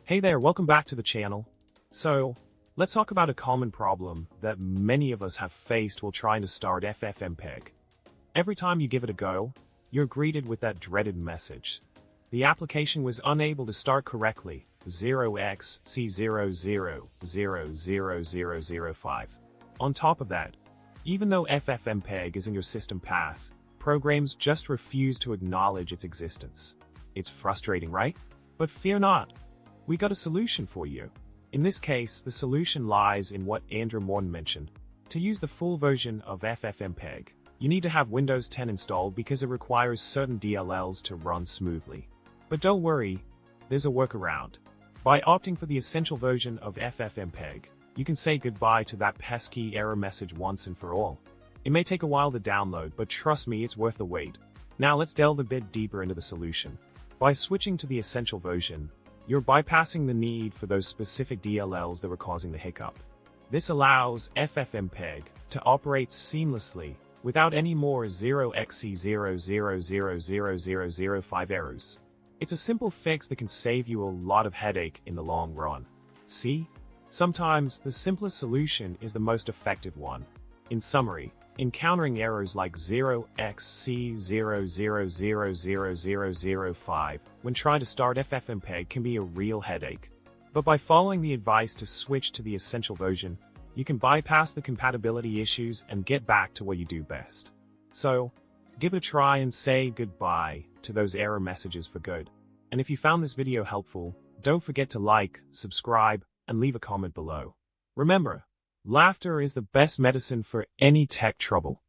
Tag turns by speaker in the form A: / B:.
A: Hey there, welcome back to the channel. So, let's talk about a common problem that many of us have faced while trying to start ffmpeg. Every time you give it a go, you're greeted with that dreaded message. The application was unable to start correctly, 0xC00000005. On top of that, even though ffmpeg is in your system path, programs just refuse to acknowledge its existence. It's frustrating, right? But fear not. We got a solution for you. In this case, the solution lies in what Andrew Morton mentioned. To use the full version of ffmpeg, you need to have Windows 10 installed because it requires certain DLLs to run smoothly. But don't worry, there's a workaround. By opting for the essential version of ffmpeg, you can say goodbye to that pesky error message once and for all. It may take a while to download, but trust me, it's worth the wait. Now let's delve a bit deeper into the solution. By switching to the essential version, you're bypassing the need for those specific DLLs that were causing the hiccup. This allows ffmpeg to operate seamlessly without any more 0xC00000005 errors. It's a simple fix that can save you a lot of headache in the long run. See? Sometimes the simplest solution is the most effective one. In summary, encountering errors like 0xC00000005 when trying to start ffmpeg can be a real headache. But by following the advice to switch to the essential version, you can bypass the compatibility issues and get back to what you do best. So, give it a try and say goodbye to those error messages for good. And if you found this video helpful, don't forget to like, subscribe, and leave a comment below. Remember, laughter is the best medicine for any tech trouble.